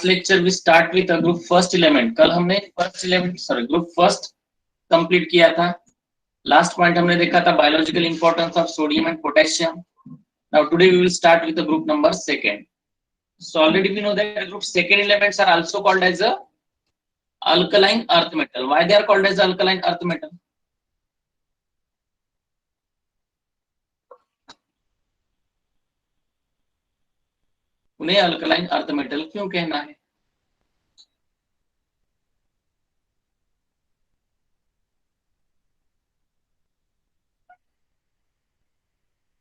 last lecture we start with a group first element. कल हमने group first complete किया था. Last point हमने देखा था biological importance of sodium and potassium. Now today we will start with the group number second. So already we know that group second elements are also called as a alkaline earth metal. Why they are called as alkaline earth metal? उन्हें alkaline earth metal क्यों कहना है?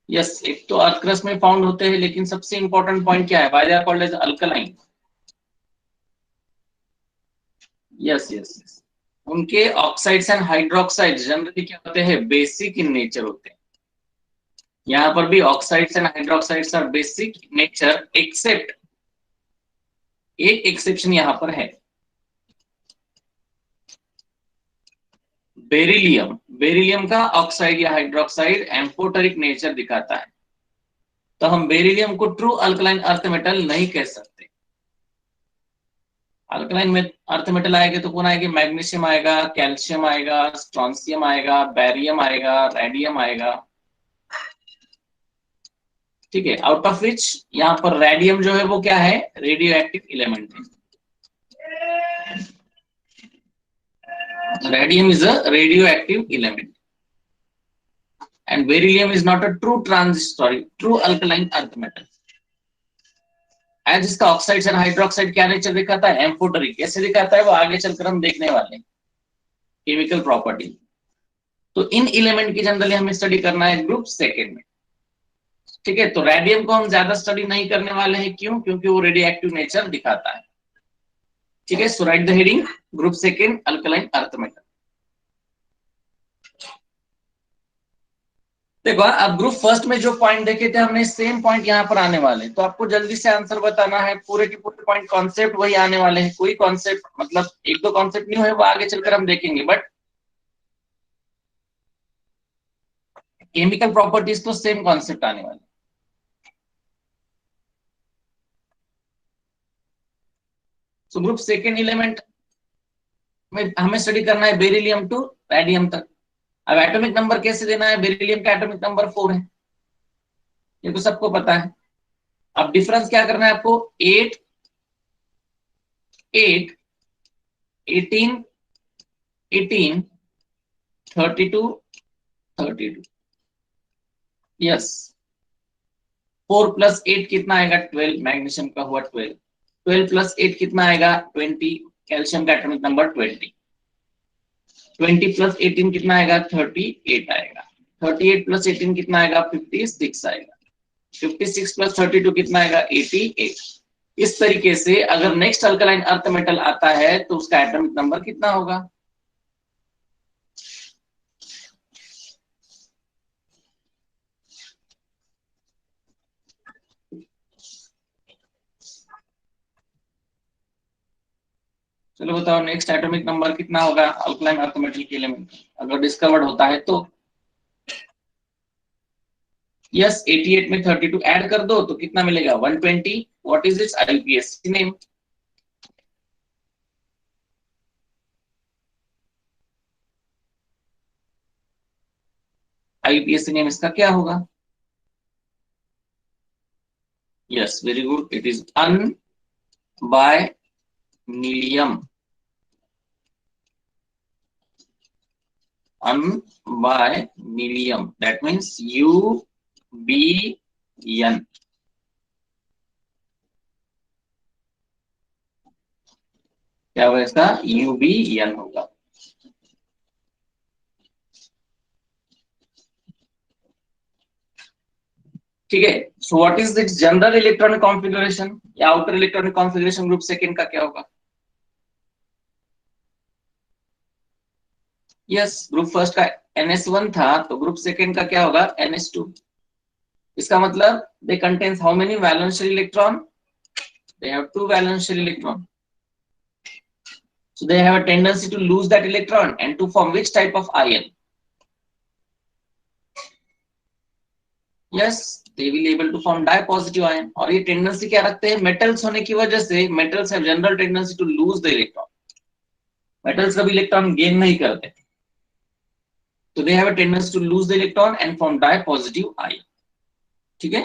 Yes, एक तो earth crust में found होते हैं, लेकिन सबसे इंपॉर्टेंट पॉइंट क्या है? Why they are called as alkaline? Yes yes yes, उनके ऑक्साइड्स एंड हाइड्रोक्साइड्स जनरली क्या होते हैं? बेसिक इन नेचर होते हैं. यहाँ पर भी oxides and hydroxides are basic nature, except एक एक्सेप्शन यहाँ पर है, बेरिलियम. बेरिलियम का ऑक्साइड या हाइड्रोक्साइड एम्फोटेरिक नेचर दिखाता है, तो हम बेरिलियम को ट्रू अल्कलाइन अर्थ मेटल नहीं कह सकते. अल्कलाइन में अर्थ मेटल आएंगे तो कौन आएंगे? मैग्नीशियम आएगा, कैल्शियम आएगा, स्ट्रॉन्सियम आएगा, बैरियम आएगा, रेडियम आएगा. ठीक है, आउट ऑफ विच यहाँ पर रेडियम जो है वो क्या है? रेडियो एक्टिव एलिमेंट है. Radium is a radioactive element, and beryllium is not a true true alkaline earth metal. As इसका ऑक्साइड्स एंड हाइड्रोक्साइड क्या नेचर दिखाता है? एम्फोटेरिक. कैसे दिखाता है वो आगे चलकर हम देखने वाले हैं, केमिकल प्रॉपर्टी. तो इन एलिमेंट की जनरली हमें स्टडी करना है ग्रुप सेकेंड में. ठीक है, तो रेडियम को हम ज्यादा स्टडी नहीं करने वाले हैं. क्यों? क्योंकि वो रेडियो एक्टिव नेचर दिखाता है. ठीक है, so write the heading group second alkaline earth metal. देखो, अब ग्रुप फर्स्ट में जो पॉइंट देखे थे हमने, सेम पॉइंट यहाँ पर आने वाले, तो आपको जल्दी से आंसर बताना है. पूरे के पूरे पॉइंट कॉन्सेप्ट वही आने वाले हैं. कोई कॉन्सेप्ट मतलब एक दो कॉन्सेप्ट न्यू है, वो आगे चलकर हम देखेंगे, बट केमिकल प्रॉपर्टीज तो सेम कॉन्सेप्ट आने वाले. सो ग्रुप सेकेंड एलिमेंट में हमें स्टडी करना है बेरिलियम टू रेडियम तक. अब एटॉमिक नंबर कैसे देना है? बेरिलियम का एटॉमिक नंबर 4 है, ये तो सबको पता है. अब डिफरेंस क्या करना है आपको? 8 8 18 18 32 32. यस, 4 प्लस 8 कितना आएगा? 12. मैग्नीशियम का हुआ 12. 12 प्लस 8 कितना आएगा? 20. कैल्शियम का एटॉमिक नंबर 20. 20 प्लस 18 कितना आएगा? 38 आएगा. 38 प्लस 18 कितना आएगा? 56 आएगा. 56 प्लस 32 कितना आएगा? 88. इस तरीके से अगर नेक्स्ट अल्कलाइन अर्थ मेटल आता है तो उसका एटॉमिक नंबर कितना होगा? चलो बताओ, नेक्स्ट एटॉमिक नंबर कितना होगा अल्कलाइन अर्थ मेटल के एलिमेंट अगर डिस्कवर्ड होता है तो? यस, 88 में 32 ऐड कर दो तो कितना मिलेगा? 120. What is its IUPAC name? IUPAC name इसका क्या होगा? Yes, very good, it is unbinilium. Unbiennium, that means UBN. क्या होगा इसका? UBN होगा. ठीक है, so what is this general electronic configuration या outer electronic configuration group second का क्या होगा? यस, ग्रुप फर्स्ट का NS1 था, तो ग्रुप सेकेंड का क्या होगा? NS2. इसका मतलब they contains how many valence shell electron? They have 2 valence shell electron. So they have a tendency to lose that electron and to form which type of ion? Yes, they will able to form di positive ion. और ये tendency क्या रखते हैं, metals होने की वजह से metals have general tendency to lose the electron. Metals कभी इलेक्ट्रॉन गेन नहीं करते, तो they have a tendency to lose the electron and form di positive ion. ठीक है,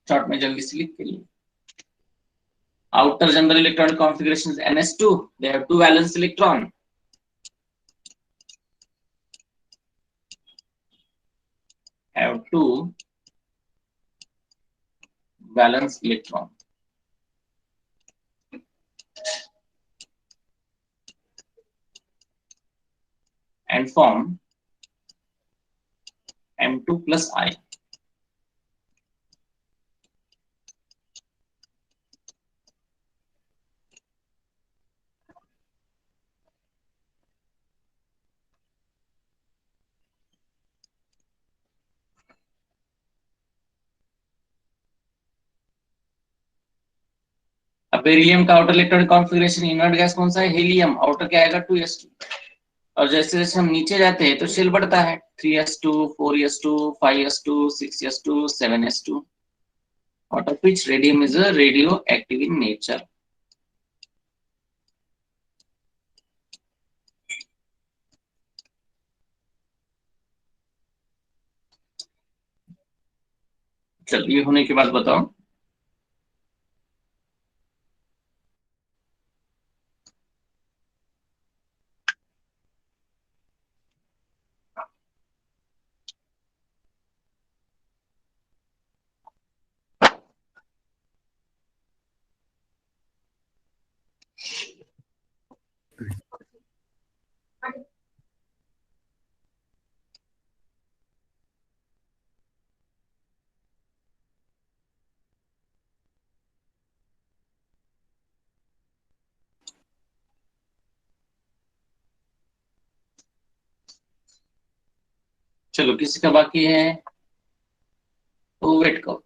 शॉर्ट में जल्दी से लिख के लिए। Outer general electronic configuration is ns2. They have two valence electron. Have two valence electron and form m2 plus I. अब beryllium का outer electronic configuration, inert gas कौन सा है, हीलियम। आउटर क्या आएगा 2s2। और जैसे जैसे हम नीचे जाते हैं तो शेल बढ़ता है, 3s2, 4s2, 5s2, 6s2, 7s2, out of which radium is a radioactive in nature. चलिए, होने के बाद बताओ। चलो, किसी का बाकी है तो वेट करो।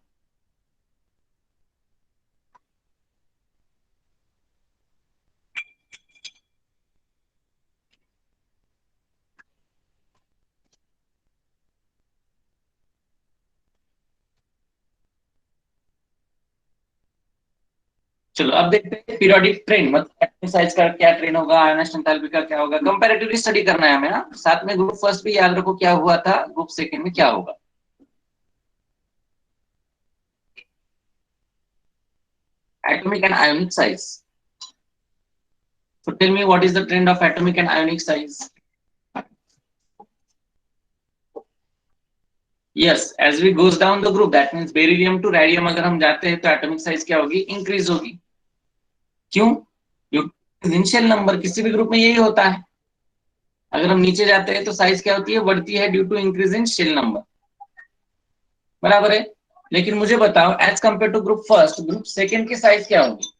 चलो, अब देखते हैं पीरियोडिक ट्रेन, मतलब एटॉमिक साइज का क्या ट्रेन होगा, आयनिक एंथैल्पी का क्या होगा, कंपैरेटिवली स्टडी करना है हमें। हाँ, साथ में ग्रुप फर्स्ट भी याद रखो क्या हुआ था, ग्रुप सेकंड में क्या होगा। Atomic and ionic size. So tell me what is the trend of atomic and ionic size? Yes, as we goes down the group, that means beryllium to radium अगर हम जाते हैं तो एटॉमिक साइज क्या होगी, इंक्रीज होगी। क्यों? क्योंकि इनिशियल नंबर किसी भी ग्रुप में यही होता है। अगर हम नीचे जाते हैं तो साइज क्या होती है, बढ़ती है due to increase in shell number. बराबर है। लेकिन मुझे बताओ, as compare to group first, group second की साइज क्या होगी?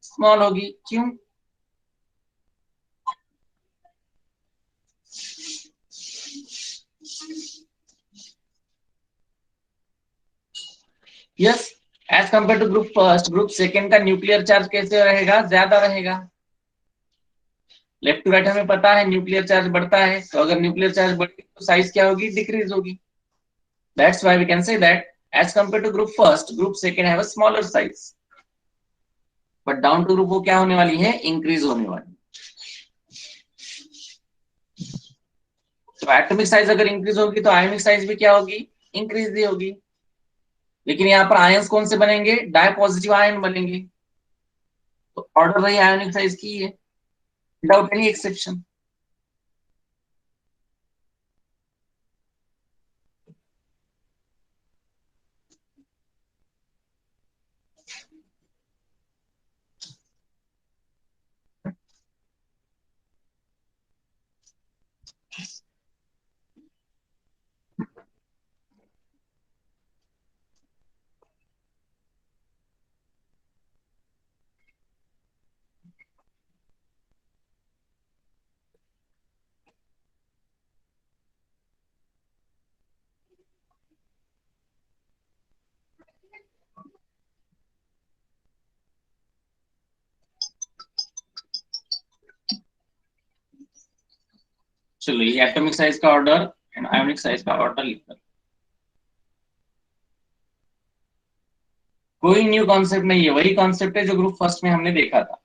स्मॉल होगी। क्यों? Yes, as compare to group first, group second का न्यूक्लियर चार्ज कैसे रहेगा, ज्यादा रहेगा। लेफ्ट टू राइट हमें पता है न्यूक्लियर चार्ज बढ़ता है, तो अगर न्यूक्लियर चार्ज बढ़ेगी तो साइज क्या होगी, डिक्रीज होगी। That's why we can say that as compare to group first, group second have a smaller size, but down to group वो क्या होने वाली है, इंक्रीज होने वाली। तो एटॉमिक साइज अगर इंक्रीज होगी तो आयनिक साइज भी क्या होगी, इंक्रीज ही होगी। लेकिन यहाँ पर आयंस कौन से बनेंगे, डाई पॉजिटिव आयन बनेंगे। तो ऑर्डर वही आयनिक साइज की है, विदाउट एनी एक्सेप्शन। चलो ये एटॉमिक साइज का ऑर्डर एंड आयोनिक साइज का ऑर्डर लिखकर, कोई न्यू कॉन्सेप्ट नहीं है, वही कॉन्सेप्ट है जो ग्रुप फर्स्ट में हमने देखा था।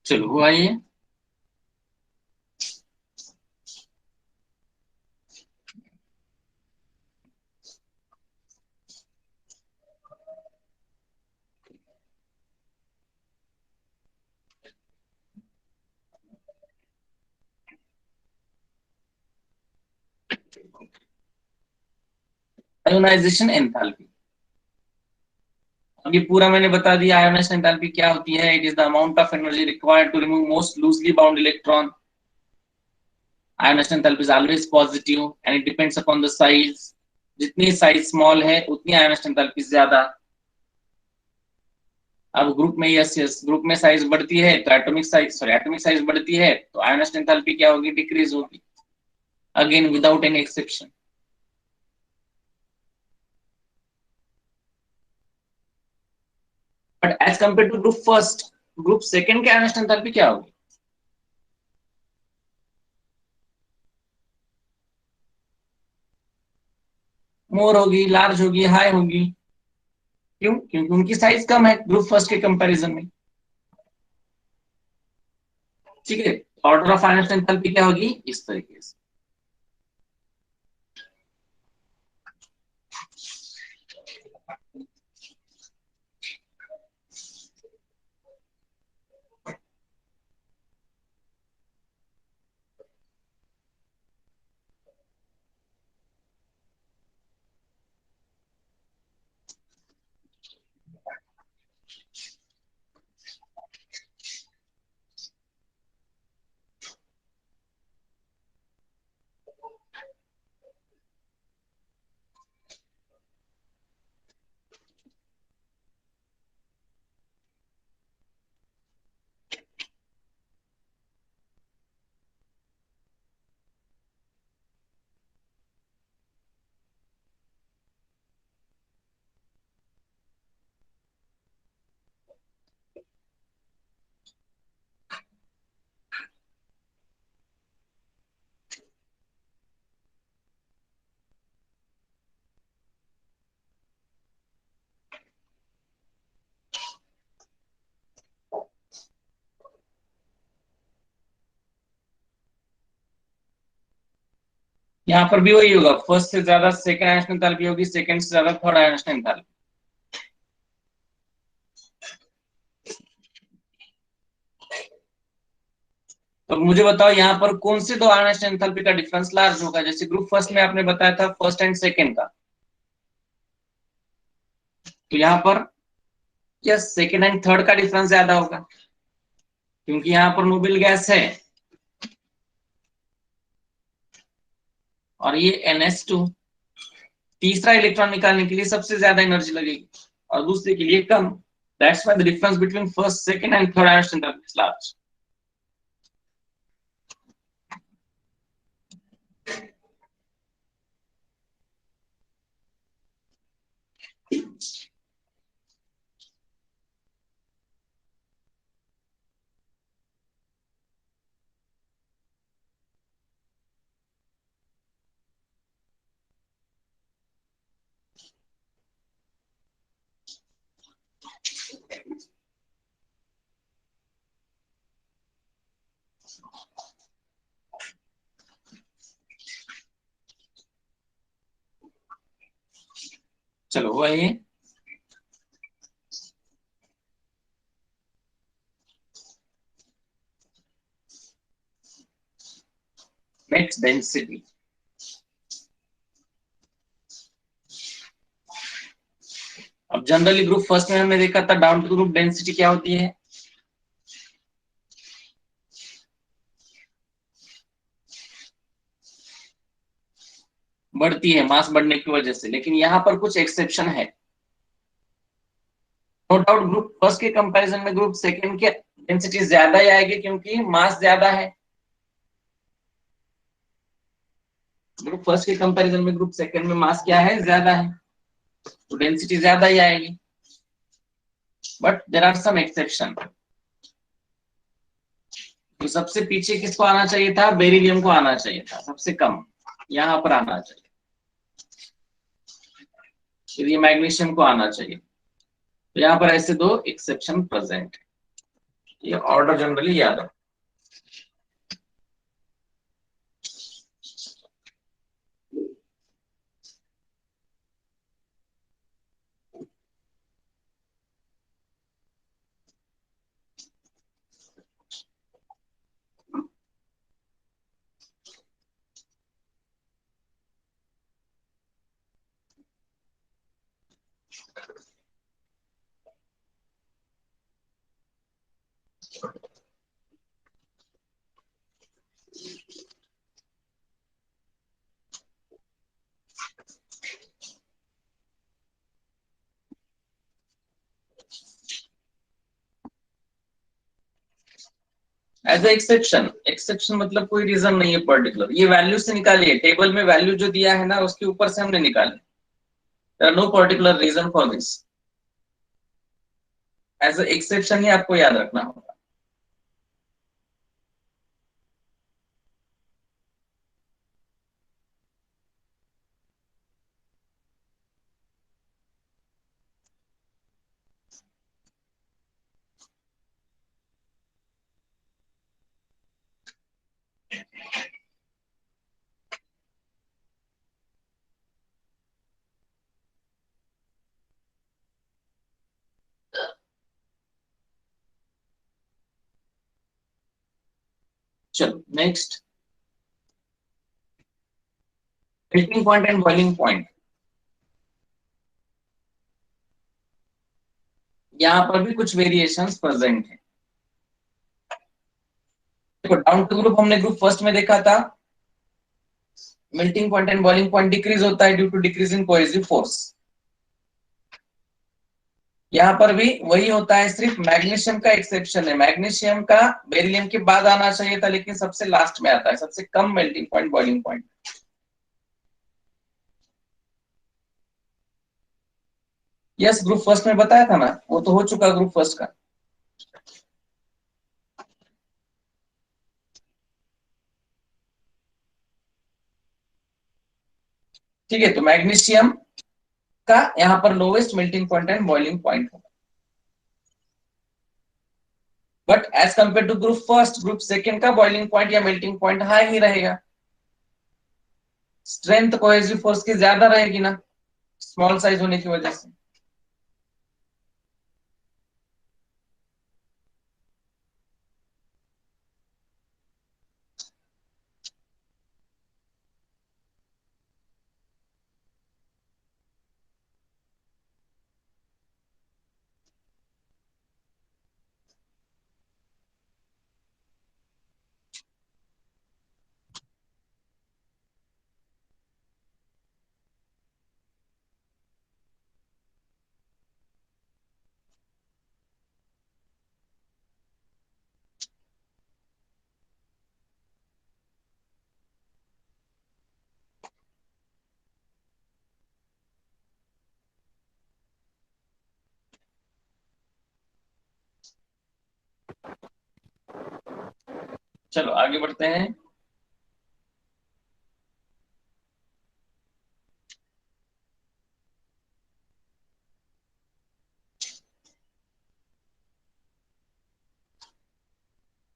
चलो हुआ ये। आयोनाइजेशन एंथैल्पी, अब ये पूरा मैंने बता दिया। आयोनाइजेशन एंथैल्पी क्या होती है? It is the amount of energy required to remove most loosely bound electron. Ionisation enthalpy is always positive and it depends upon the size. जितनी साइज स्मॉल है उतनी आयोनाइजेशन एंथैल्पी ज्यादा। अब ग्रुप में, yes yes, group में size बढ़ती है तो एटॉमिक साइज बढ़ती है तो आयोनाइजेशन एंथैल्पी क्या होगी? डिक्रीज होगी, again without any exception. But as compare to group first, group second के आयोनाइजेशन एंथैल्पी क्या होगी? मोर होगी, लार्ज होगी, हाई होगी। क्यों? क्योंकि उनकी साइज कम है ग्रुप फर्स्ट के कंपैरिजन में। ठीक है, ऑर्डर ऑफ आयोनाइजेशन एंथैल्पी क्या होगी? इस तरीके से। यहाँ पर भी वही होगा, फर्स्ट से ज्यादा सेकंड आयोनाइजेशन एंथैल्पी होगी, सेकंड से ज्यादा थर्ड आयोनाइजेशन एंथैल्पी। तो मुझे बताओ यहाँ पर कौन से दो आयोनाइजेशन एंथैल्पी का डिफरेंस लार्ज होगा? जैसे ग्रुप फर्स्ट में आपने बताया था फर्स्ट एंड सेकंड का, तो यहाँ पर क्या सेकंड एंड थर्ड का डिफरेंस ज्यादा होगा? क्योंकि यहाँ पर नोबेल गैस है और ये NH2, तीसरा इलेक्ट्रॉन निकालने के लिए सबसे ज्यादा एनर्जी लगेगी और दूसरे के लिए कम। That's why the difference between first, second and third ionization enthalpy is large. चलो हुआ ये। नेट डेंसिटी, अब जनरली ग्रुप फर्स्ट में हमने देखा था डाउन टू ग्रुप डेंसिटी क्या होती है, बढ़ती है मास बढ़ने की वजह से, लेकिन यहाँ पर कुछ एक्सेप्शन है। नो डाउट ग्रुप फर्स्ट के कंपैरिजन में ग्रुप सेकंड की डेंसिटी ज्यादा ही आएगी क्योंकि मास ज्यादा है। ग्रुप फर्स्ट के कंपैरिजन में ग्रुप सेकंड में मास क्या है, ज्यादा है, तो डेंसिटी ज्यादा ही आएगी। But there are some exception. तो सबसे पीछे किसको आना चाहिए था, बेरिलियम को आना चाहिए था सबसे कम, यहाँ पर आना चाहिए, फिर ये मैग्नीशियम को आना चाहिए। तो यहाँ पर ऐसे दो एक्सेप्शन प्रेजेंट है, ये ऑर्डर जनरली याद रखो। एज ए एक्सेप्शन, एक्सेप्शन मतलब कोई रीजन नहीं है पर्टिकुलर, ये वैल्यू से निकालिए, टेबल में वैल्यू जो दिया है ना उसके ऊपर से हमने निकाले, no particular reason for this, as a exception ही आपको याद रखना होगा। चलो next, melting point and boiling point. यहाँ पर भी कुछ वेरिएशंस प्रेजेंट है। देखो डाउन टू ग्रुप हमने ग्रुप फर्स्ट में देखा था, melting point and boiling point decrease होता है due to decreasing cohesive force. यहाँ पर भी वही होता है, सिर्फ मैग्नीशियम का एक्सेप्शन है, मैग्नीशियम का बेरिलियम के बाद आना चाहिए था लेकिन सबसे लास्ट में आता है, सबसे कम melting point boiling point. Yes group first में बताया था ना, वो तो हो चुका ग्रुप फर्स्ट का। ठीक है, तो मैग्नीशियम का यहाँ पर lowest melting point and boiling point होगा, but as compare to group first, group second का बॉइलिंग पॉइंट या मेल्टिंग पॉइंट हाई ही रहेगा, स्ट्रेंथ कोहेसिव फोर्स की ज्यादा रहेगी ना, स्मॉल साइज होने की वजह से। चलो आगे बढ़ते हैं।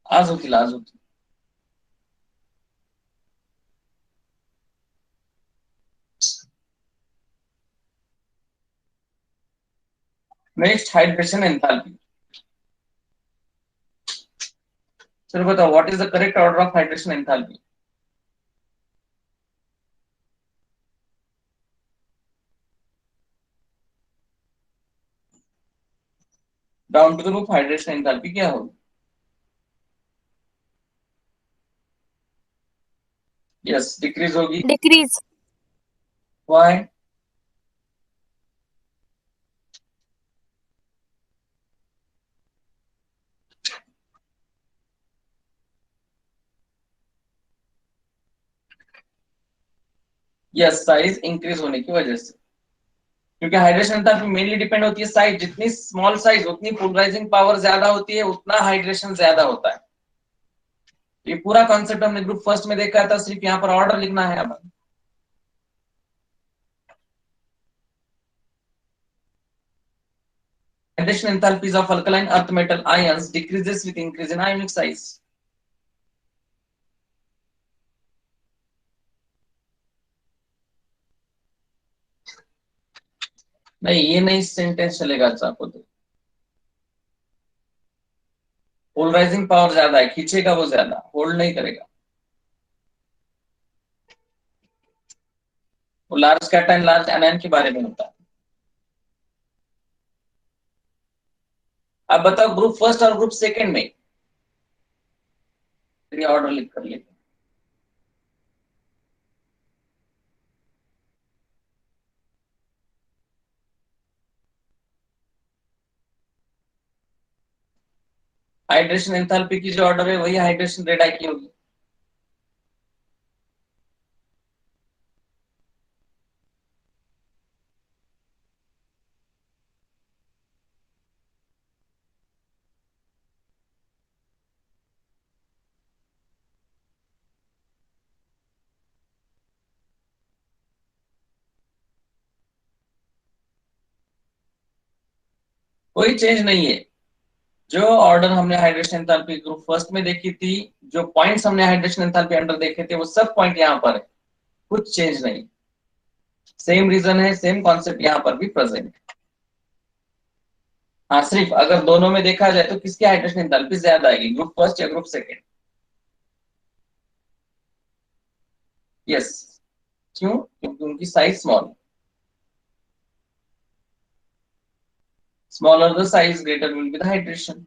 आजुकी आजुकी, नेक्स्ट हाइड्रेशन एंथैल्पी। चलो बताओ what is the correct order of hydration enthalpy. Down to the group hydration enthalpy क्या होगी? यस, डिक्रीज होगी। Decrease. Why? Yes, size increase होने की वजह से, क्योंकि हाइड्रेशन एंथैल्पी मेनली डिपेंड होती है साइज। जितनी स्मॉल साइज उतनी पोलराइजिंग पावर ज्यादा होती है, उतना हाइड्रेशन ज्यादा होता है। ये पूरा कॉन्सेप्ट हमने ग्रुप फर्स्ट में देखा था, सिर्फ यहाँ पर ऑर्डर लिखना है अब। Addition enthalpies of alkaline earth metal ions decreases with increase in ionic size. नहीं, ये नहीं सेंटेंस चलेगा आपको। तो पोलराइजिंग पावर ज्यादा है, खींचेगा वो ज्यादा, होल्ड नहीं करेगा। वो लार्ज कैटायन लार्ज एनायन के बारे में होता है। अब बताओ ग्रुप फर्स्ट और ग्रुप सेकंड में ऑर्डर लिख कर लेते। हाइड्रेशन एंथैल्पी की जो ऑर्डर है वही हाइड्रेशन रेट की होगी। कोई चेंज नहीं है। जो ऑर्डर हमने हाइड्रेशन एंथैल्पी ग्रुप फर्स्ट में देखी थी, जो पॉइंट्स हमने हाइड्रेशन एंथैल्पी अंडर देखे थे, वो सब पॉइंट यहाँ पर है। कुछ चेंज नहीं, सेम रीजन है, सेम कॉन्सेप्ट यहाँ पर भी प्रेजेंट। हाँ, सिर्फ अगर दोनों में देखा जाए तो किसकी हाइड्रेशन एंथैल्पी ज्यादा आएगी, ग्रुप फर्स्ट या ग्रुप सेकंड? यस। क्यों? क्योंकि उनकी size small. Smaller the size greater will be the hydration.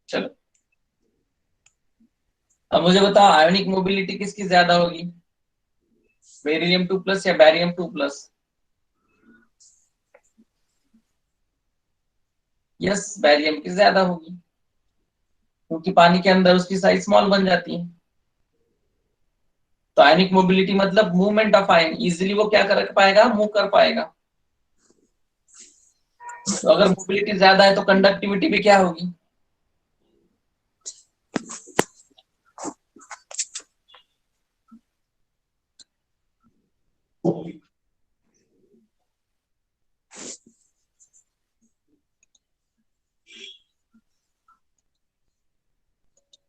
चलो, अब मुझे बताओ आयोनिक मोबिलिटी किसकी ज्यादा होगी, बेरिलियम 2 प्लस या बैरियम 2 प्लस? यस, बैरियम की ज्यादा होगी, क्योंकि पानी के अंदर उसकी साइज स्मॉल बन जाती है। तो आयनिक मोबिलिटी मतलब मूवमेंट ऑफ आयन, इजीली वो क्या कर पाएगा, मूव कर पाएगा। तो अगर मोबिलिटी ज्यादा है तो कंडक्टिविटी भी क्या होगी,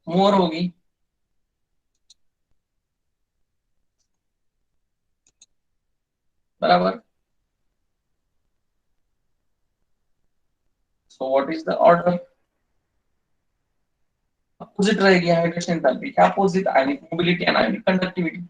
मोर होगी। बराबर। सो what is the order? Opposite रहेगी हाइड्रेशन एंथैल्पी, क्या opposite, ionic mobility and ionic conductivity.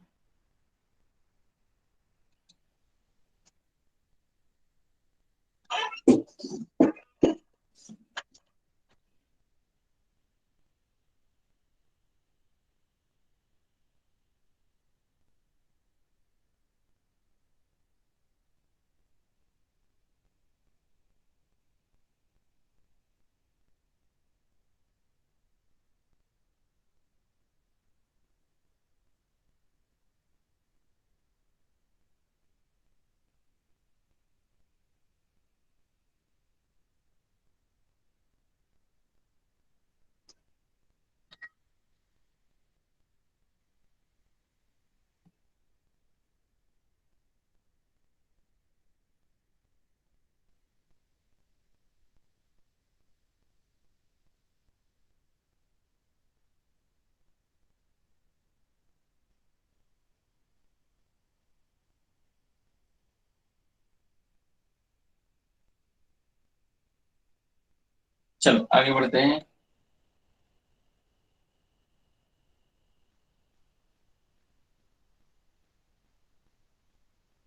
चलो आगे बढ़ते हैं।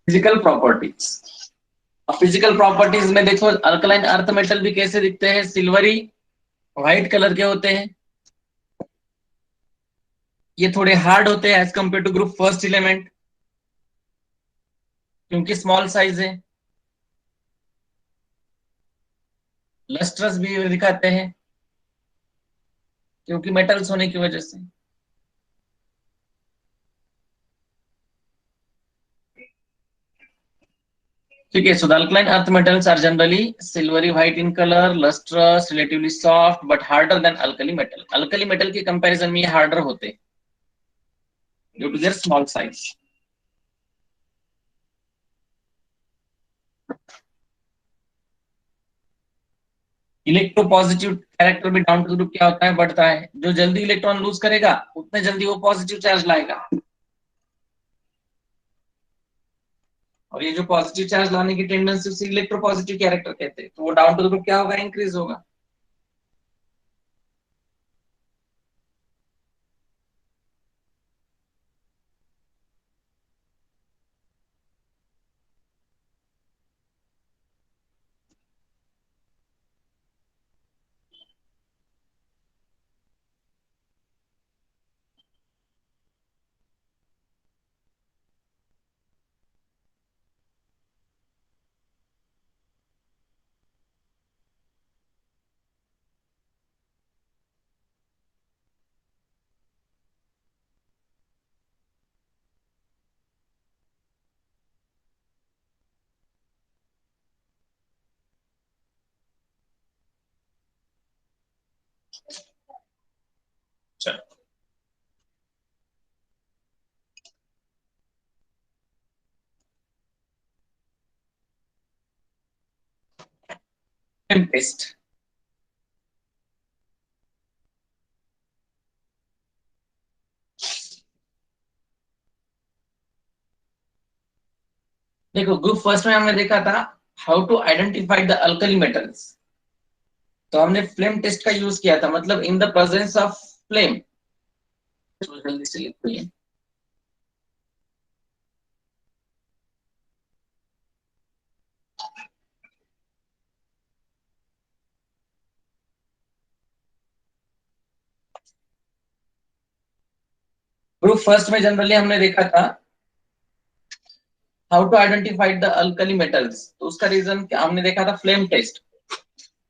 Physical properties. अब फिजिकल प्रॉपर्टीज में देखो, अल्कलाइन अर्थ मेटल भी कैसे दिखते हैं, सिल्वरी व्हाइट कलर के होते हैं। ये थोड़े हार्ड होते हैं as compare to group first element, क्योंकि स्मॉल साइज है। लस्ट्रस भी दिखाते हैं क्योंकि मेटल्स होने की वजह से। ठीक है, so the alkaline earth metals are generally silvery white in color, lustrous, relatively soft but harder than alkali metal. alkali metal के कंपैरिजन में ये हार्डर होते हैं due to their small size. Electropositive character भी डाउन टू ग्रुप क्या होता है, बढ़ता है। जो जल्दी इलेक्ट्रॉन लूज करेगा उतने जल्दी वो पॉजिटिव चार्ज लाएगा, और ये जो पॉजिटिव चार्ज लाने की टेंडेंसी उसे इलेक्ट्रोपॉजिटिव कैरेक्टर कहते हैं। तो वो डाउन टू ग्रुप क्या होगा, इंक्रीज होगा। चलो टेस्ट। देखो ग्रुप फर्स्ट में हमने देखा था how to identify the alkali metals. तो हमने फ्लेम टेस्ट का यूज किया था, मतलब in the presence of flame. जल्दी से लिखिए। ग्रुप फर्स्ट में जनरली हमने देखा था how to identify the alkali metals, तो उसका रीजन क्या हमने देखा था, फ्लेम टेस्ट।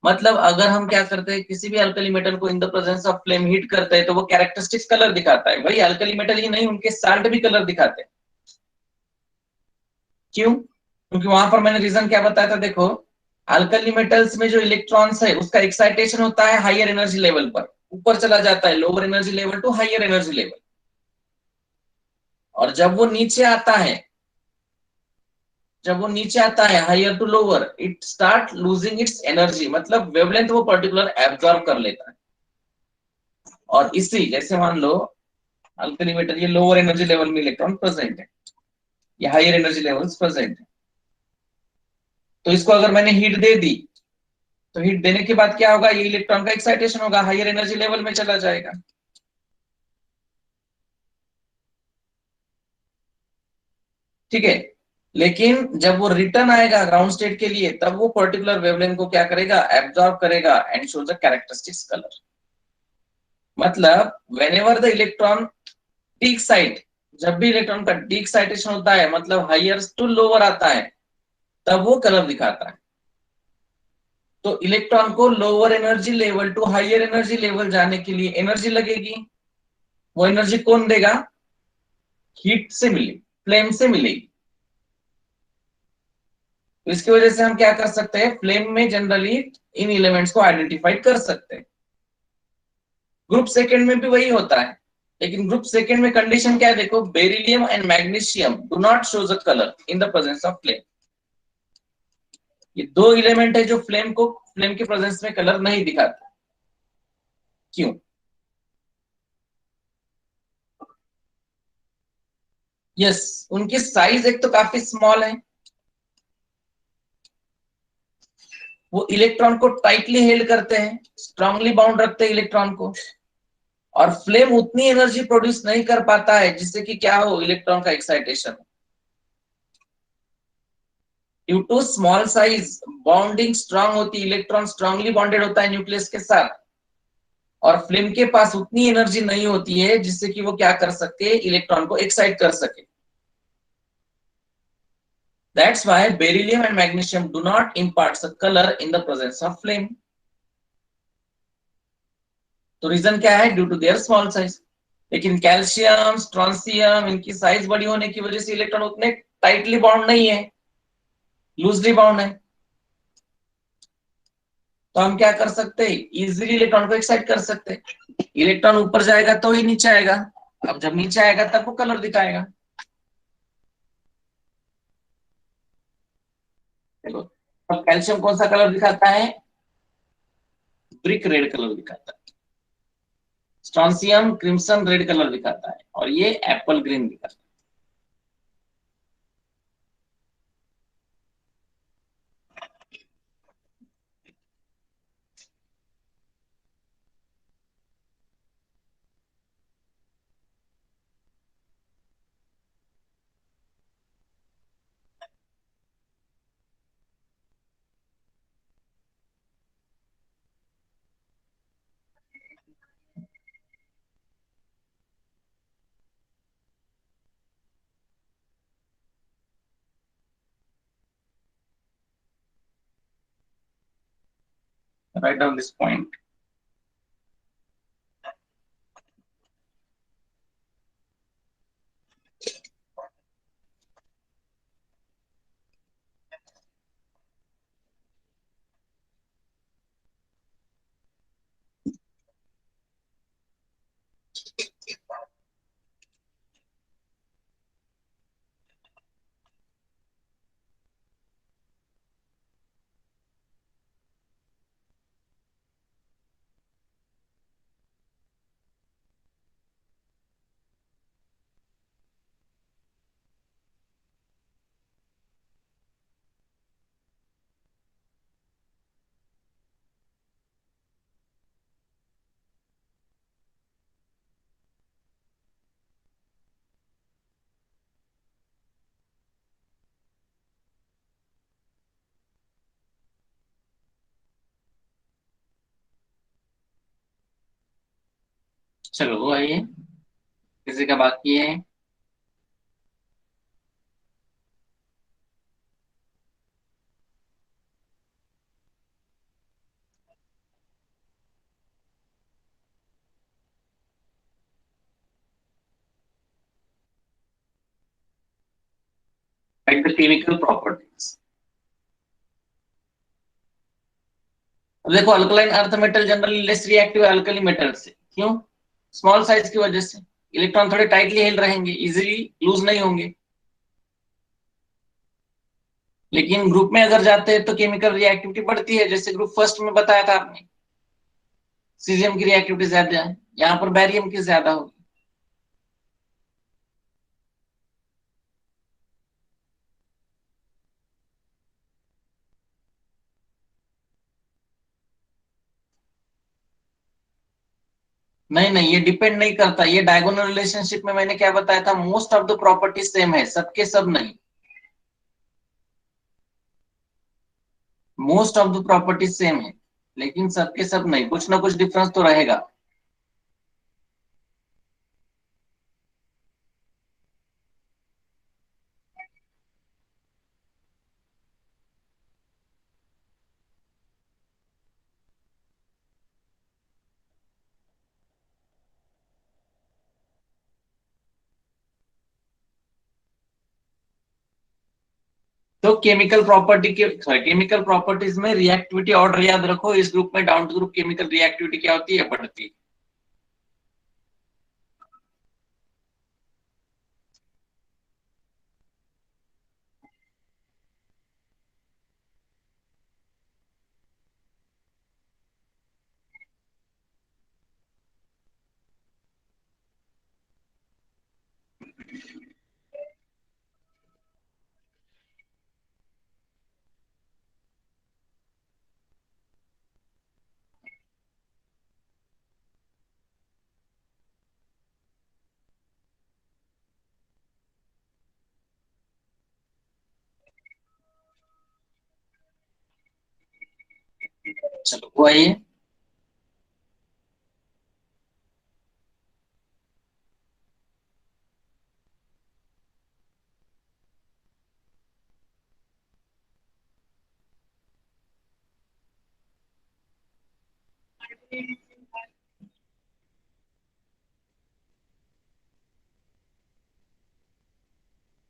मतलब अगर हम क्या करते हैं, किसी भी अल्कली मेटल को इन the presence of flame heat करते हैं तो वो कैरेक्टरिस्टिक्स कलर दिखाता है। वही अल्कली मेटल ही नहीं, उनके साल्ट भी कलर दिखाते हैं। क्यों? क्योंकि वहां पर मैंने रीजन क्या बताया था, देखो अल्कली मेटल्स में जो इलेक्ट्रॉन्स है उसका एक्साइटेशन होता है हायर एनर्जी लेवल पर, ऊपर चला जाता है lower energy level to higher energy level. और जब वो नीचे आता है higher to lower, it start losing its energy, मतलब वेवलेंथ वो पर्टिकुलर एब्जॉर्ब कर लेता है। और इसी जैसे मान लो अल्कली मेटल, ये लोअर एनर्जी लेवल में इलेक्ट्रॉन प्रेजेंट है, ये हायर एनर्जी लेवल्स प्रेजेंट है। तो इसको अगर मैंने हीट दे दी, तो हीट देने के बाद क्या होगा, ये इलेक्ट्रॉन का एक्साइटेशन होगा, हायर एनर्जी लेवल में चला जाएगा। ठीक है, लेकिन जब वो रिटर्न आएगा ग्राउंड स्टेट के लिए, तब वो पर्टिकुलर वेवलेंथ को क्या करेगा, एब्जॉर्ब करेगा and shows the characteristics colour. मतलब whenever the electron de excite, जब भी इलेक्ट्रॉन का डी एक्साइटेशन होता है, मतलब हायर टू लोअर आता है, तब वो कलर दिखाता है। तो इलेक्ट्रॉन को lower energy level to higher energy level जाने के लिए एनर्जी लगेगी। वो एनर्जी कौन देगा, हीट से मिलेगी, फ्लेम से मिलेगी। तो इसकी वजह से हम क्या कर सकते हैं, फ्लेम में जनरली इन एलिमेंट्स को आइडेंटिफाई कर सकते हैं। ग्रुप सेकंड में भी वही होता है, लेकिन ग्रुप सेकंड में कंडीशन क्या है, देखो beryllium and magnesium do not shows a colour in the presence of flame. ये दो एलिमेंट है जो फ्लेम के प्रेजेंस में कलर नहीं दिखाते। क्यों? यस, उनकी साइज एक तो काफी स्मॉल है, वो इलेक्ट्रॉन को टाइटली हेल्ड करते हैं, स्ट्रांगली बाउंड रखते हैं इलेक्ट्रॉन को, और फ्लेम उतनी एनर्जी प्रोड्यूस नहीं कर पाता है जिससे कि क्या हो, इलेक्ट्रॉन का excitation. Due to small size bonding strong होती है, इलेक्ट्रॉन स्ट्रांगली बॉन्डेड होता है न्यूक्लियस के साथ, और फ्लेम के पास उतनी एनर्जी नहीं होती है जिससे कि वो क्या कर सके, इलेक्ट्रॉन को एक्साइट कर सके। That's why beryllium and magnesium do not impart a color in the presence of flame. तो रीजन क्या है, due to their small size. लेकिन कैल्शियम, स्ट्रॉन्सियम, इनकी साइज बड़ी होने की वजह से इलेक्ट्रॉन उतने टाइटली बाउंड नहीं है, लूजली बाउंड है। तो हम क्या कर सकते हैं, इजीली इलेक्ट्रॉन को एक्साइट कर सकते हैं। इलेक्ट्रॉन ऊपर जाएगा तो ही नीचे आएगा, अब जब नीचे आएगा तब वो कलर दिखाएगा। देखो, अब कैल्शियम कौन सा कलर दिखाता है, ब्रिक रेड कलर दिखाता है। स्ट्रॉन्सियम क्रिम्सन रेड कलर दिखाता है, और ये एप्पल ग्रीन दिखाता है। Write down this point. चलो आइए, किसी का बाकी है। Like the chemical properties। अब देखो, alkaline earth metal generally less reactive है अल्कली मेटल से, क्यों, स्मॉल साइज की वजह से। इलेक्ट्रॉन थोड़े टाइटली हेल्ड रहेंगे, इजीली लूज नहीं होंगे। लेकिन ग्रुप में अगर जाते हैं तो केमिकल रिएक्टिविटी बढ़ती है, जैसे ग्रुप फर्स्ट में बताया था आपने, सीजियम की रिएक्टिविटी ज्यादा है, यहाँ पर बैरियम की ज्यादा होगी। नहीं नहीं, ये डिपेंड नहीं करता, ये डायगोनल रिलेशनशिप में मैंने क्या बताया था, most of the property same है, सबके सब नहीं। Most of the property same है, लेकिन सबके सब नहीं, कुछ ना कुछ डिफरेंस तो रहेगा। तो केमिकल प्रॉपर्टीज में रिएक्टिविटी ऑर्डर याद रखो, इस ग्रुप में down to group chemical reactivity क्या होती है, बढ़ती है। चलो वो आइए।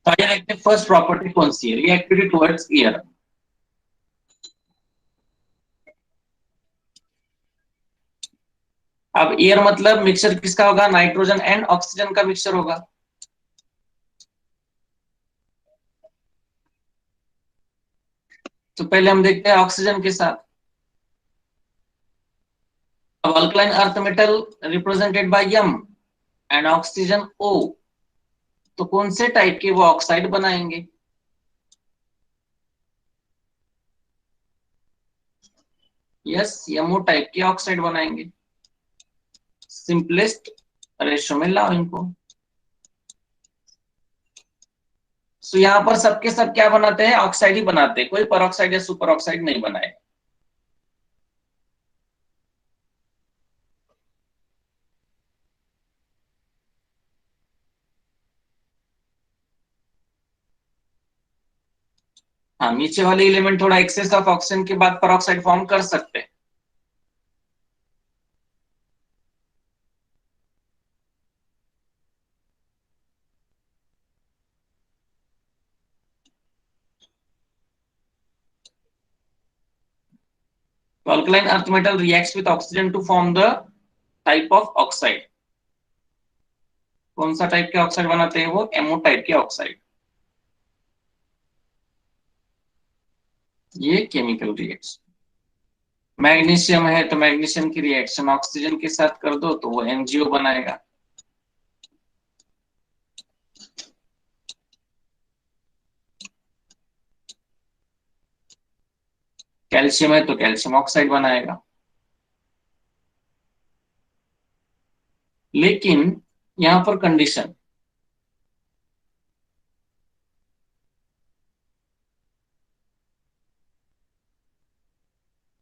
तो आइए देखते हैं फर्स्ट प्रॉपर्टी कौन सी है, रिएक्टिविटी टुवर्ड्स एयर। अब एयर मतलब मिक्सचर किसका होगा, नाइट्रोजन एंड ऑक्सीजन का मिक्सचर होगा। तो पहले हम देखते हैं ऑक्सीजन के साथ। अब alkaline earth metal represented by M and oxygen O, तो कौन से टाइप के वो ऑक्साइड बनाएंगे। यस, एमओ टाइप के ऑक्साइड बनाएंगे। सिंपलेस्ट रेशो में लाओ इनको। सो यहां पर सबके सब क्या बनाते हैं, ऑक्साइड ही बनाते हैं, कोई परऑक्साइड या सुपर ऑक्साइड नहीं बनाए। हाँ, नीचे वाले एलिमेंट थोड़ा एक्सेस ऑफ ऑक्सीजन के बाद परऑक्साइड फॉर्म कर सकते हैं। तो alkaline earth metal reacts with oxygen to form the type of oxide. कौन सा टाइप के ऑक्साइड बनाते हैं वो, एमओ टाइप के ऑक्साइड। ये केमिकल रिएक्शन। मैग्नीशियम है तो मैग्नीशियम की रिएक्शन ऑक्सीजन के साथ कर दो तो वो एमजीओ बनाएगा। कैल्शियम है तो कैल्शियम ऑक्साइड बनाएगा। लेकिन यहां पर कंडीशन,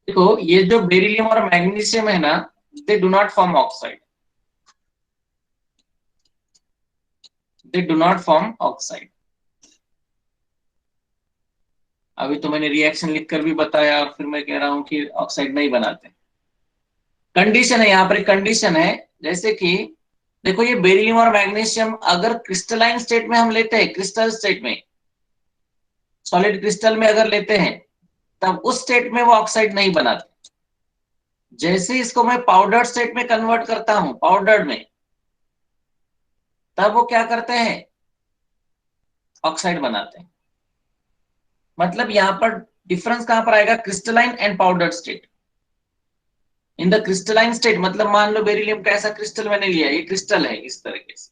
देखो ये जो बेरिलियम और मैग्नीशियम है ना, they do not form oxide, they do not form oxide. अभी तो मैंने रिएक्शन लिखकर भी बताया और फिर मैं कह रहा हूं कि ऑक्साइड नहीं बनाते। कंडीशन है, यहाँ पर कंडीशन है, जैसे कि देखो ये बेरिलियम और मैग्नीशियम अगर क्रिस्टलाइन स्टेट में हम लेते हैं, क्रिस्टल स्टेट में, सॉलिड क्रिस्टल में अगर लेते हैं, तब उस स्टेट में वो ऑक्साइड नहीं बनाते। जैसे ही इसको मैं पाउडर स्टेट में कन्वर्ट करता हूं, पाउडर में, तब वो क्या करते हैं, ऑक्साइड बनाते हैं। मतलब यहां पर डिफरेंस कहां पर आएगा, crystalline and powder state. In the crystalline state मतलब मान लो बेरिलियम का ऐसा क्रिस्टल मैंने लिया, ये क्रिस्टल है इस तरीके से।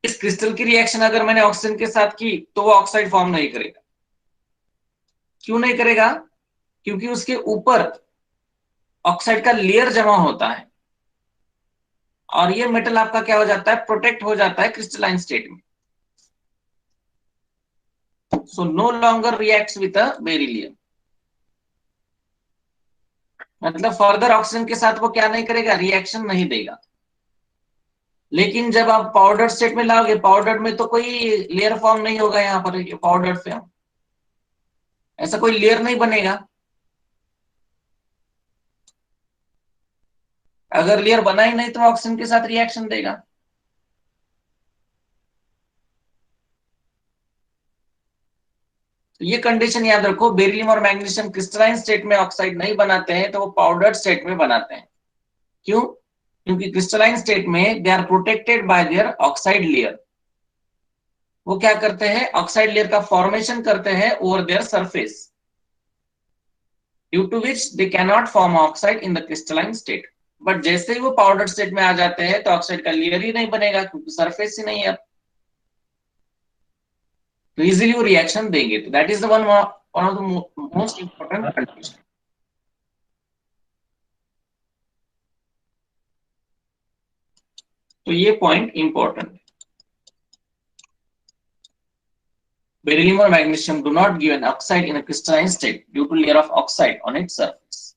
इस क्रिस्टल की रिएक्शन अगर मैंने ऑक्सीजन के साथ की तो वो ऑक्साइड फॉर्म नहीं करेगा। क्यों नहीं करेगा, क्योंकि उसके ऊपर ऑक्साइड का लेयर जमा होता है और ये मेटल आपका क्या हो जाता है, प्रोटेक्ट हो जाता है क्रिस्टलाइन स्टेट में। So no longer reacts with a beryllium, मतलब फर्दर ऑक्सीजन के साथ वो क्या नहीं करेगा, रिएक्शन नहीं देगा। लेकिन जब आप पाउडर स्टेट में लाओगे, पाउडर में तो कोई लेयर फॉर्म नहीं होगा, यहाँ पर पाउडर पे ऐसा कोई लेयर नहीं बनेगा। अगर लेयर बना ही नहीं तो ऑक्सीजन के साथ रिएक्शन देगा। तो ये कंडीशन याद रखो, बेरिलियम और मैग्नीशियम क्रिस्टलाइन स्टेट में ऑक्साइड नहीं बनाते हैं, तो वो पाउडर स्टेट में बनाते हैं। क्यों, क्योंकि क्रिस्टलाइन स्टेट में they are protected by their oxide layer. वो क्या करते हैं, ऑक्साइड लेयर का फॉर्मेशन करते हैं over their surface, due to which they cannot form oxide in the crystalline state. But जैसे ही वो पाउडर स्टेट में आ जाते हैं तो ऑक्साइड का लेयर ही नहीं बनेगा, क्योंकि सरफेस ही नहीं है, तो इजीली वो रिएक्शन देंगे। तो that is the one of the most important condition. तो ये point important. Beryllium or magnesium do not give an oxide in a crystalline state due to layer of oxide on its surface.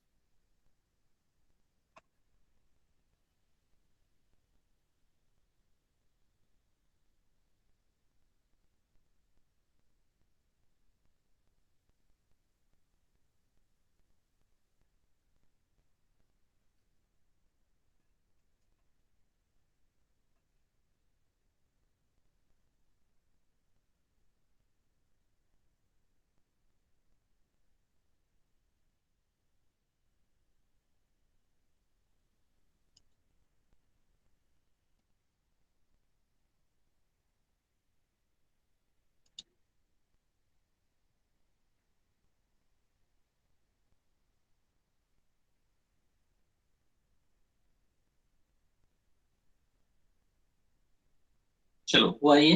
चलो हुआ ये।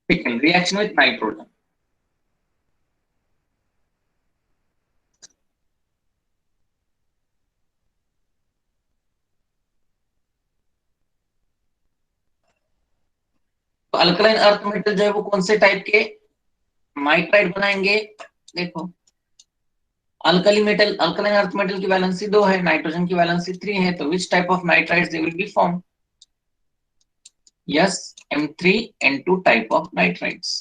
Second reaction with nitrogen. तो alkaline earth metal जो है वो कौन से टाइप के नाइट्राइड बनाएंगे? देखो alkali metal, alkaline earth metal की वैलेंसी 2 है, नाइट्रोजन की वैलेंसी 3 है, तो विच type of nitrides they will be form? Yes, M3N2 type of nitrides.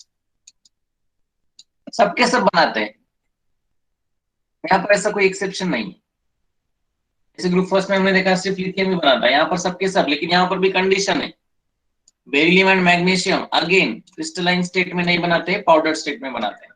सबके सब बनाते हैं, यहाँ पर ऐसा कोई एक्सेप्शन नहीं है। जैसे ग्रुप फर्स्ट में हमने देखा सिर्फ लिथियम ही बनाता है, यहाँ पर सबके सब, लेकिन यहाँ पर भी कंडीशन है, beryllium and magnesium again crystalline state में नहीं बनाते, पाउडर स्टेट में बनाते हैं।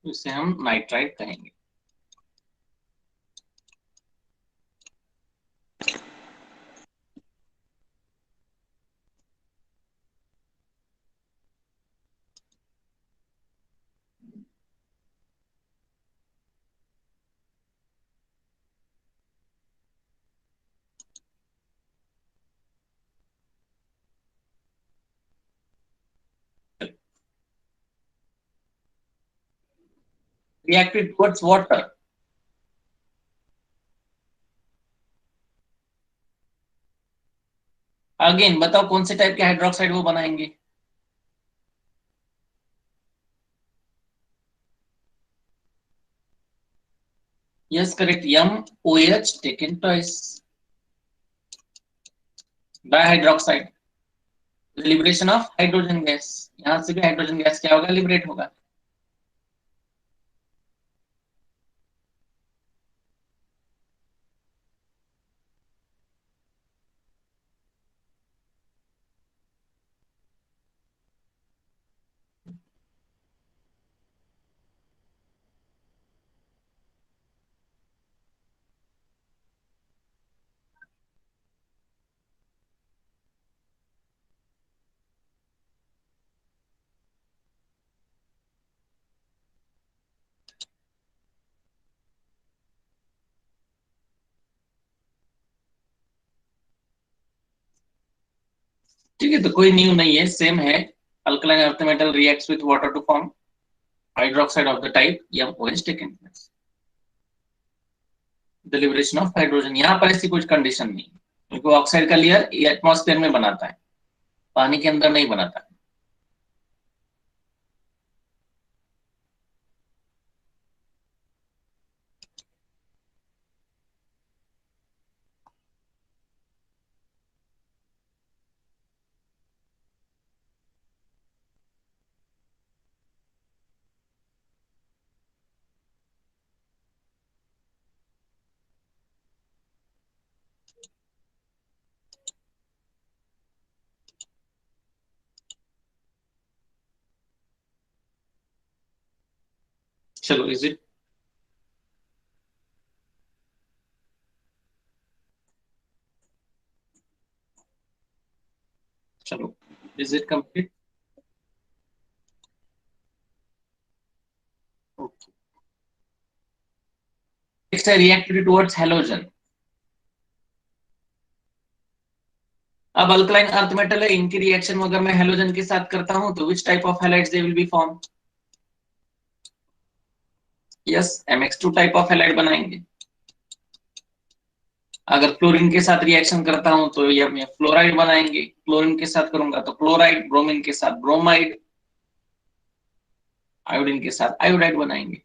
इसे हम नाइट्राइड कहेंगे। Reacted towards water, अगेन बताओ कौन से टाइप के हाइड्रोक्साइड वो बनाएंगे? Yes correct, MOH taken twice, dihydroxide, liberation of hydrogen gas, यहां से भी हाइड्रोजन गैस क्या होगा? लिबरेट होगा। ठीक है, तो कोई न्यू नहीं है, सेम है। Alkaline earth metal reacts with water to form hydroxide of the type MOH taken twice, the liberation of hydrogen. यहाँ पर ऐसी कुछ कंडीशन नहीं, क्योंकि ऑक्साइड का लेयर एटमॉस्फेयर में बनाता है। पानी के अंदर नहीं बनाता। चलो इज इट, चलो इज इट कंप्लीट? नेक्स्ट है रिएक्टिविटी टुवर्ड्स हैलोजन। अब अल्कलाइन अर्थ मेटल है, इनकी रिएक्शन अगर मैं हैलोजन के साथ करता हूं तो विच type of halides they will be form? Yes, MX2 type of halide बनाएंगे। अगर क्लोरीन के साथ रिएक्शन करता हूं तो ये मैं फ्लोराइड बनाएंगे, क्लोरीन के साथ करूंगा तो क्लोराइड, ब्रोमीन के साथ ब्रोमाइड, आयोडीन के साथ आयोडाइड बनाएंगे।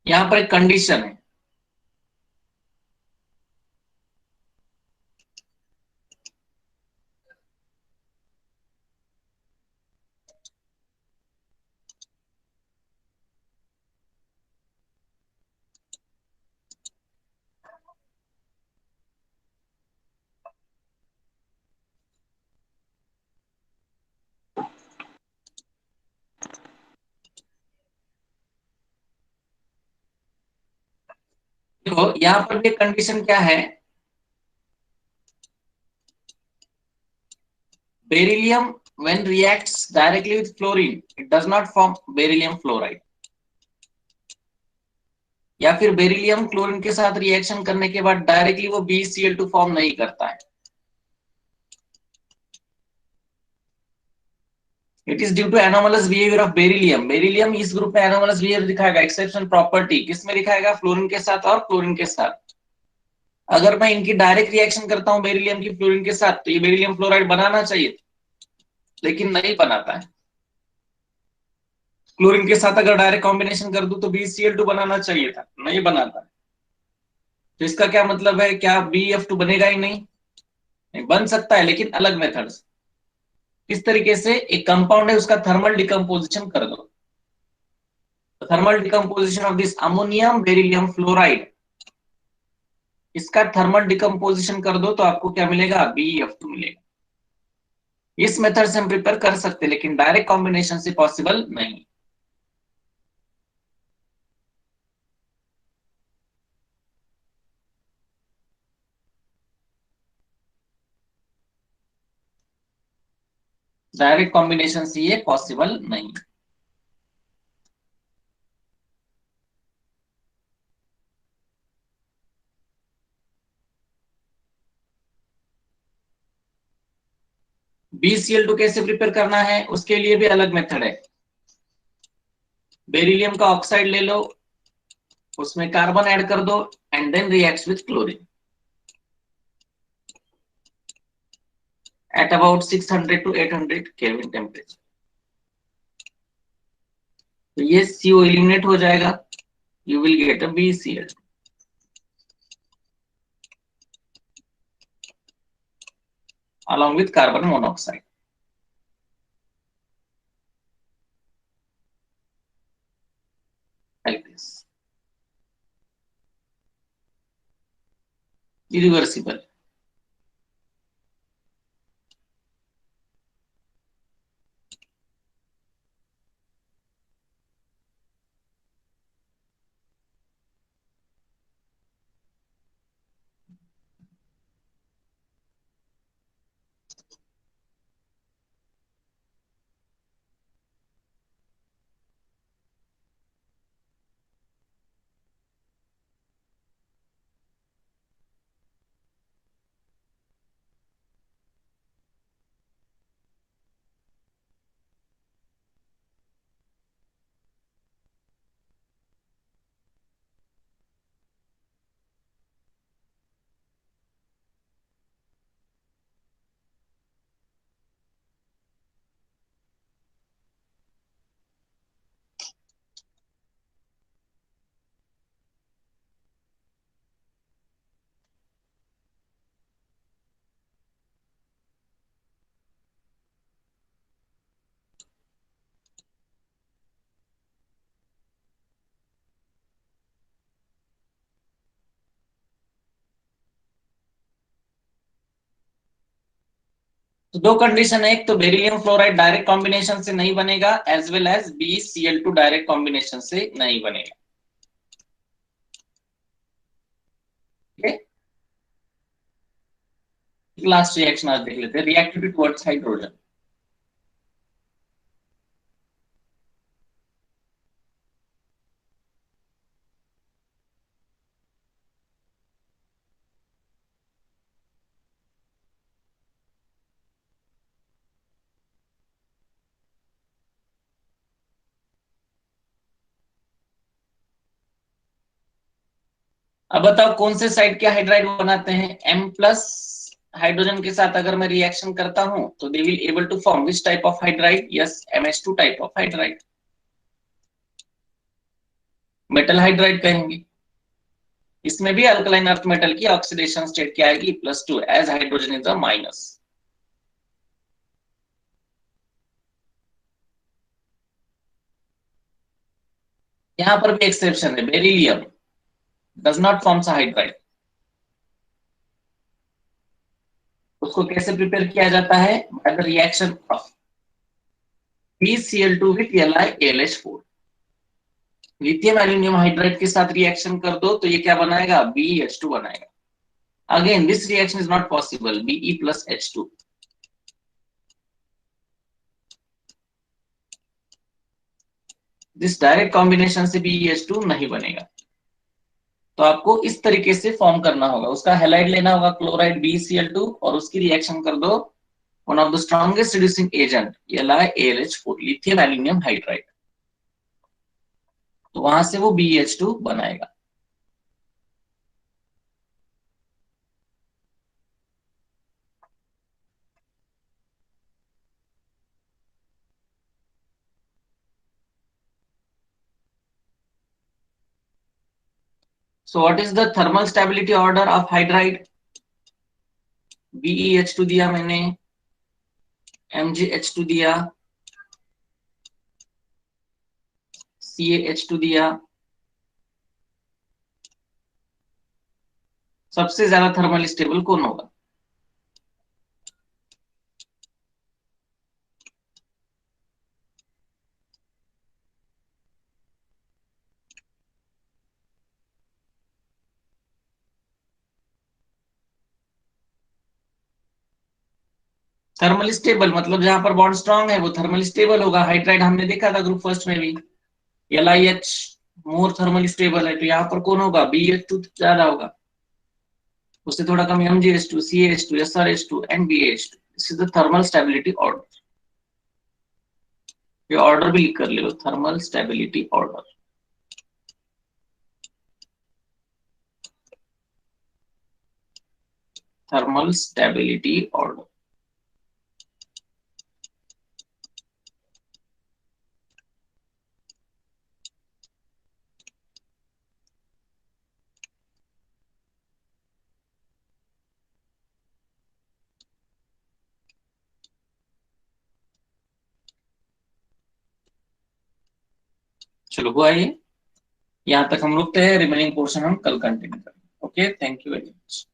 यहां पर एक कंडीशन है, देखो यहां पर भी कंडीशन क्या है, beryllium when reacts directly with fluorine it does not form beryllium fluoride, या फिर बेरिलियम क्लोरीन के साथ रिएक्शन करने के बाद डायरेक्टली वो BeCl2 फॉर्म नहीं करता है। It is due to anomalous behaviour of beryllium. Beryllium इस ग्रुप में एनोमलस बिहेवियर दिखाएगा, एक्सेप्शन प्रॉपर्टी किसमें दिखाएगा? फ्लोरीन के साथ और क्लोरीन के साथ। अगर मैं इनकी डायरेक्ट रिएक्शन करता हूं बेरिलियम की फ्लोरीन के साथ तो ये बेरिलियम फ्लोराइड बनाना चाहिए, लेकिन नहीं बनाता है। क्लोरीन के साथ अगर डायरेक्ट कॉम्बिनेशन कर दूं तो BeCl2 बनाना चाहिए था, नहीं बनाता। तो इसका क्या मतलब है, क्या BF2 बनेगा ही नहीं? नहीं बन सकता है लेकिन अलग मेथड से। इस तरीके से एक कंपाउंड है उसका थर्मल डिकम्पोजिशन कर दो, thermal decomposition of this ammonium beryllium fluoride, इसका थर्मल डिकम्पोजिशन कर दो तो आपको क्या मिलेगा? BF2 मिलेगा। इस मेथड से हम प्रिपेयर कर सकते हैं लेकिन डायरेक्ट कॉम्बिनेशन से पॉसिबल नहीं। डायरेक्ट कॉम्बिनेशन से ये पॉसिबल नहीं। BeCl2 कैसे प्रिपेयर करना है उसके लिए भी अलग मेथड है। बेरिलियम का ऑक्साइड ले लो, उसमें कार्बन ऐड कर दो and then reacts with chlorine at about 600 to 800 kelvin temperature. तो ये CO एलिमिनेट हो जाएगा, you will get a BeCl along with carbon monoxide like this। Irreversible. तो दो कंडीशन है, एक तो बेरिलियम फ्लोराइड डायरेक्ट कॉम्बिनेशन से नहीं बनेगा, as well as BeCl2 direct combination से नहीं बनेगा। लास्ट रिएक्शन आज देख लेते हैं, रिएक्टिविटी टुवर्ड्स हाइड्रोजन। अब बताओ कौन से साइड के हाइड्राइड बनाते हैं, M प्लस हाइड्रोजन के साथ अगर मैं रिएक्शन करता हूं तो they will able to form which type of hydride, yes MH2 type of hydride, metal hydride कहेंगे। इसमें भी अल्कलाइन अर्थ मेटल की ऑक्सीडेशन स्टेट क्या आएगी, +2 as hydrogen is a minus. यहां पर भी एक्सेप्शन है, beryllium does not form a hydride. उसको कैसे प्रिपेयर किया जाता है, by the reaction of BeCl2 with LiAlH4। Lithium aluminium hydride के साथ रिएक्शन कर दो तो ये क्या बनाएगा, BeH2 बनाएगा। Again this reaction is not possible, Be plus H2। This direct combination से BeH2 नहीं बनेगा। तो आपको इस तरीके से फॉर्म करना होगा, उसका हैलाइड लेना होगा क्लोराइड BeCl2 और उसकी रिएक्शन कर दो one of the strongest reducing agent LiAlH4 lithium aluminium hydride, तो वहां से वो BeH2 बनाएगा। So what is the thermal stability order of hydride? BeH2 दिया मैंने, MgH2 दिया, CaH2 दिया। सबसे ज्यादा थर्मल स्टेबल कौन होगा? थर्मल स्टेबल मतलब जहां पर बॉन्ड स्ट्रांग है वो थर्मल स्टेबल होगा। हाइड्राइड हमने देखा था ग्रुप फर्स्ट में भी, LiH मोर थर्मल स्टेबल है, तो यहाँ पर कौन होगा, BH2 ज्यादा होगा, उससे थोड़ा कम MgH2, CaH2, SrH2 and BH2। This is the thermal stability order. ये ऑर्डर भी लिख कर ले लो, thermal stability order. Thermal stability order. चलो हुआ ये, यहाँ तक हम रुकते हैं, रिमेनिंग पोर्शन हम कल कंटिन्यू करेंगे। Okay, thank you very much.